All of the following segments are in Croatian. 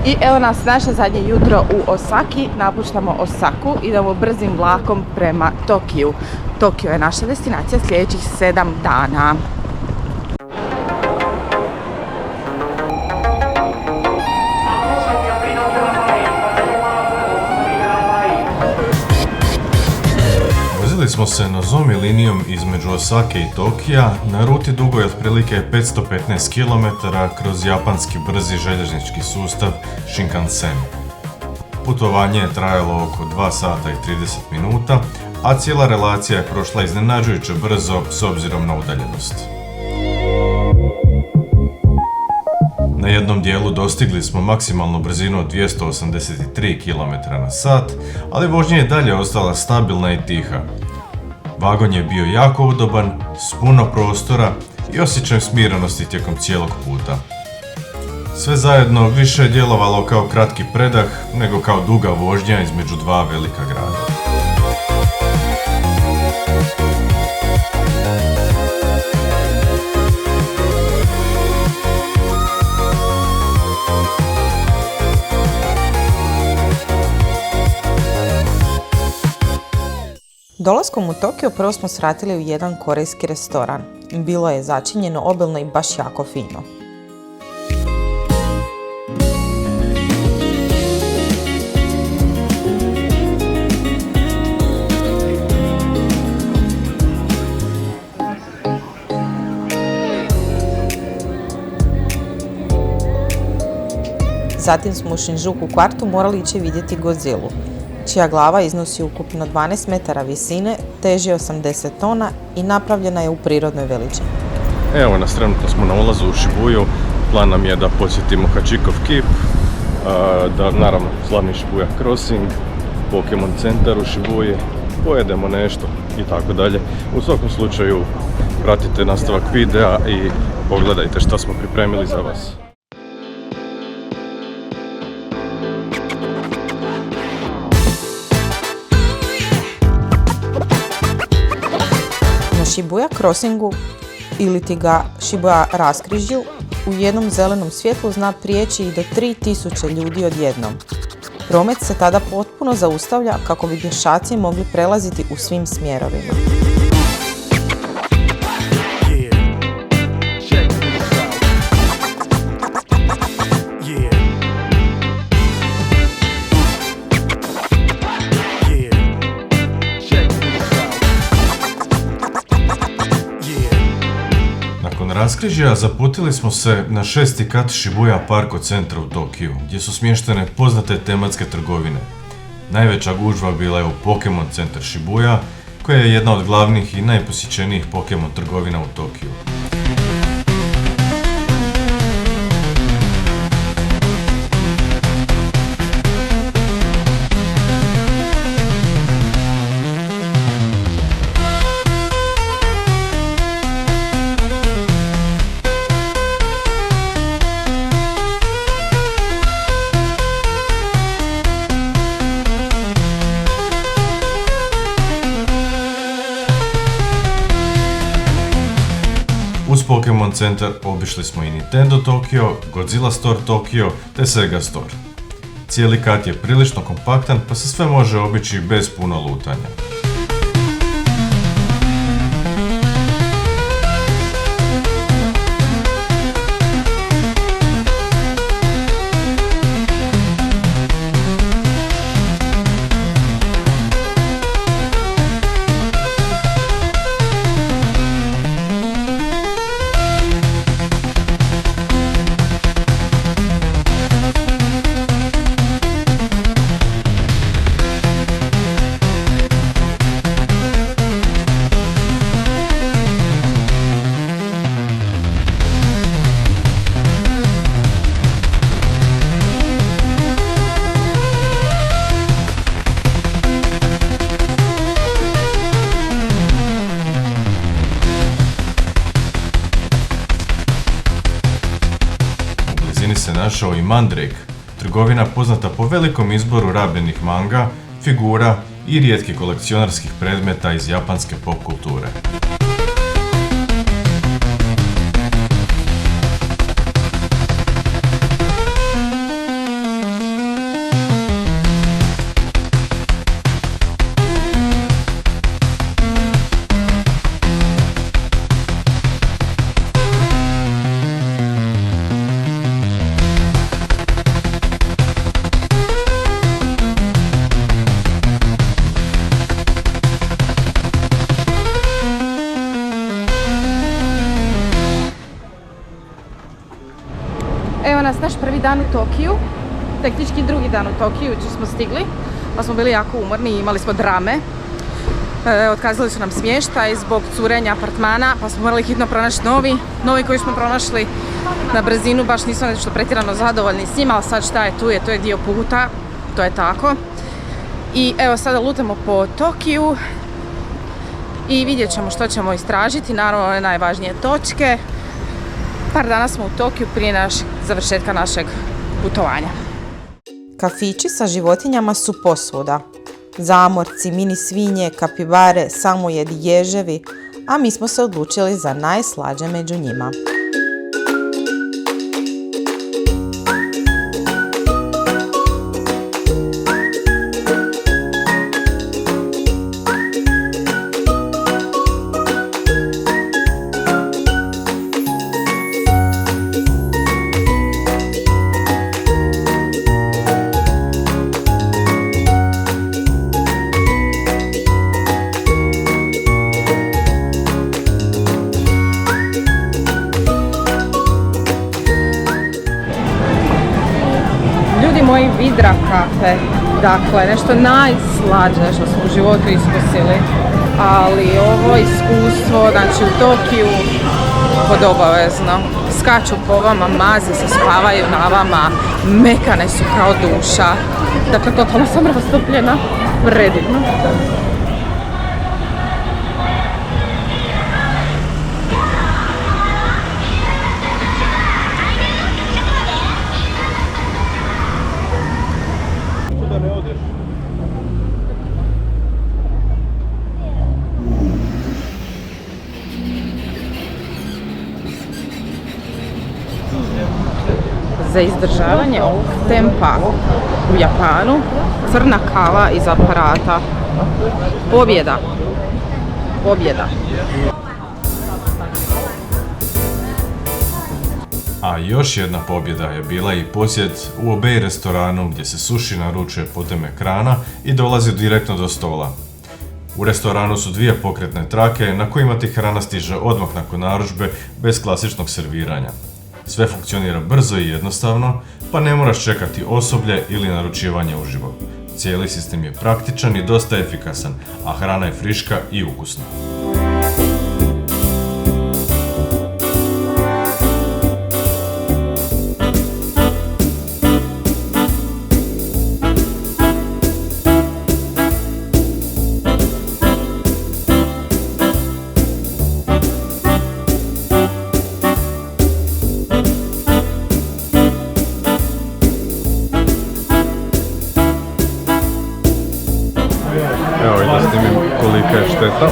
I evo nas naše zadnje jutro u Osaki, napuštamo Osaku, idemo brzim vlakom prema Tokiju. Tokio je naša destinacija sljedećih 7 dana. Vozili smo se Nozomi linijom između Osake i Tokija na ruti dugoj otprilike 515 km kroz japanski brzi željeznički sustav Shinkansen. Putovanje je trajalo oko 2 sata i 30 minuta, a cijela relacija je prošla iznenađujuće brzo s obzirom na udaljenost. Na jednom dijelu dostigli smo maksimalnu brzinu od 283 km/h, ali vožnja je dalje ostala stabilna i tiha. Vagon je bio jako udoban, s puno prostora i osjećaj smirenosti tijekom cijelog puta. Sve zajedno više je djelovalo kao kratki predah nego kao duga vožnja između dva velika grada. Dolaskom u Tokio prvo smo svratili u jedan korejski restoran. Bilo je začinjeno obilno i baš jako fino. Zatim smo u Shinjuku kvartu morali ići vidjeti Godzillu, čija glava iznosi ukupno 12 metara visine, teži 80 tona i napravljena je u prirodnoj veličini. Evo nas, trenutno smo na ulazu u Shibuju. Plan nam je da posjetimo Hachikov kip, da naravno slavni Shibuya Crossing, Pokemon centar u Shibuji, pojedemo nešto i tako dalje. U svakom slučaju pratite nastavak videa i pogledajte šta smo pripremili za vas. Na Shibuya Crossingu ili ti ga Shibuya raskrižju u jednom zelenom svjetlu zna prijeći i do 3000 ljudi odjednom. Promet se tada potpuno zaustavlja kako bi pješaci mogli prelaziti u svim smjerovima. Raskrižja zaputili smo se na 6. kat Shibuya Parko centra u Tokiju, gdje su smještene poznate tematske trgovine. Najveća gužva bila je u Pokemon centar Shibuya, koja je jedna od glavnih i najposjećenijih Pokemon trgovina u Tokiju. Uz Pokemon centar obišli smo i Nintendo Tokyo, Godzilla Store Tokyo te Sega Store. Cijeli kat je prilično kompaktan pa se sve može obići bez puno lutanja. Se našao i Mandrake, trgovina poznata po velikom izboru rabljenih manga, figura i rijetkih kolekcionarskih predmeta iz japanske pop kulture. prvi dan u Tokiju, tehnički drugi dan u Tokiju, jučer smo stigli, pa smo bili jako umorni i imali smo drame. Otkazali su nam smještaj zbog curenja apartmana, pa smo morali hitno pronaći novi koji smo pronašli na brzinu, baš nismo nešto pretjerano zadovoljni s njima, ali sad šta je tu je, to je dio puta, to je tako. I evo sada lutamo po Tokiju i vidjet ćemo što ćemo istražiti, naravno one najvažnije točke. Par dana smo u Tokiju prije završetka našeg putovanja. Kafići sa životinjama su posvuda. Zamorci, mini svinje, kapibare, samojedi, ježevi, a mi smo se odlučili za najslađe među njima. Moji vidra kafe, dakle nešto najslađe što smo u životu iskusili, ali ovo iskustvo, znači u Tokiju, podobavezno. Skaču po vama, mazi se, spavaju na vama, mekane su kao duša, dakle totalno sam rastopljena, predivno. Za izdržavanje ovog tempa u Japanu, crna kava iz aparata. Pobjeda. Pobjeda. A još jedna pobjeda je bila i posjet u Obey restoranu gdje se suši naručuje putem ekrana i dolazi direktno do stola. U restoranu su dvije pokretne trake na kojima ti hrana stiže odmah nakon narudžbe bez klasičnog serviranja. Sve funkcionira brzo i jednostavno, pa ne moraš čekati osoblje ili naručivanje uživo. Cijeli sistem je praktičan i dosta efikasan, a hrana je friška i ukusna. Evo i da snimim kolika je šteta.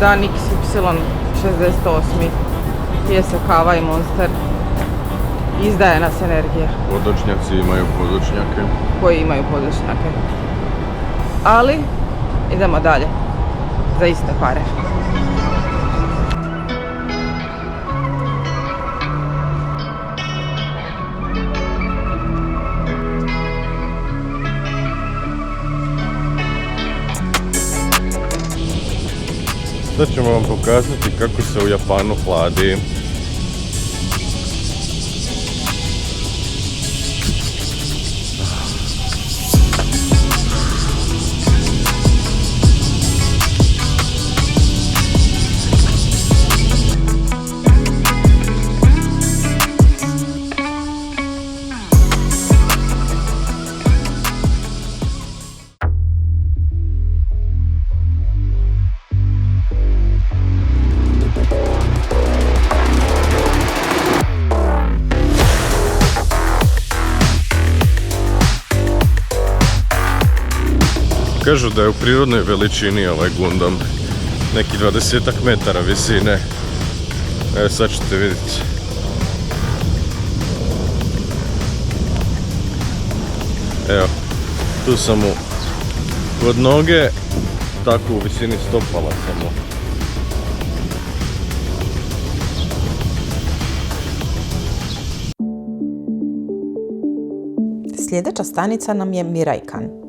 Dan XY68. Pije se kava i Monster. Izdaje nas energije. Podočnjaci imaju podočnjake. Koji imaju podočnjake. Ali, idemo dalje. Za iste pare. Sad ćemo vam pokazati kako se u Japanu hladi. Kažu da je u prirodnoj veličini ovaj Gundam, neki 20 metara visine. Evo sad ćete vidjeti. Evo, tu sam mu kod noge, tako u visini stopala samo. Sljedeća stanica nam je Miraikan,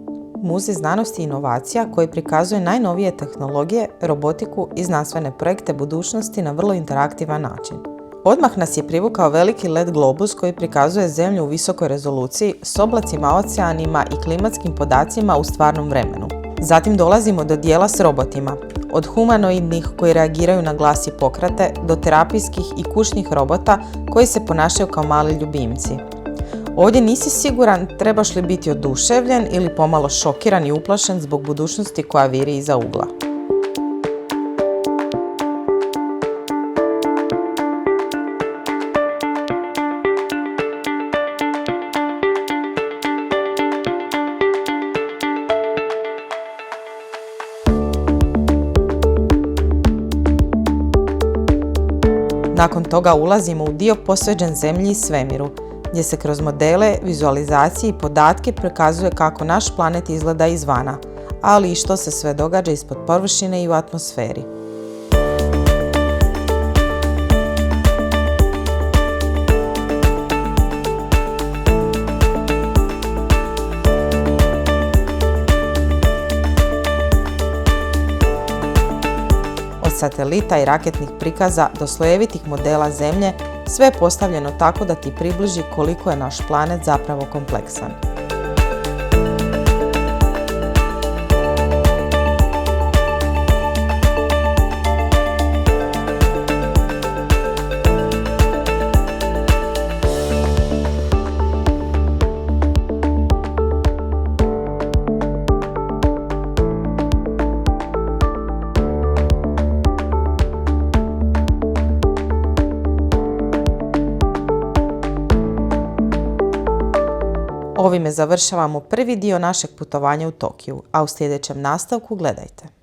muzej znanosti i inovacija koji prikazuje najnovije tehnologije, robotiku i znanstvene projekte budućnosti na vrlo interaktivan način. Odmah nas je privukao veliki LED globus koji prikazuje Zemlju u visokoj rezoluciji s oblacima, oceanima i klimatskim podacima u stvarnom vremenu. Zatim dolazimo do dijela s robotima, od humanoidnih koji reagiraju na glas i pokrate do terapijskih i kućnih robota koji se ponašaju kao mali ljubimci. Ovdje nisi siguran trebaš li biti oduševljen ili pomalo šokiran i uplašen zbog budućnosti koja viri iza ugla. Nakon toga ulazimo u dio posvećen Zemlji i svemiru, gdje se kroz modele, vizualizacije i podatke prikazuje kako naš planet izgleda izvana, ali i što se sve događa ispod površine i u atmosferi. Od satelita i raketnih prikaza do slojevitih modela Zemlje, sve je postavljeno tako da ti približi koliko je naš planet zapravo kompleksan. Ovime završavamo prvi dio našeg putovanja u Tokiju, a u sljedećem nastavku gledajte.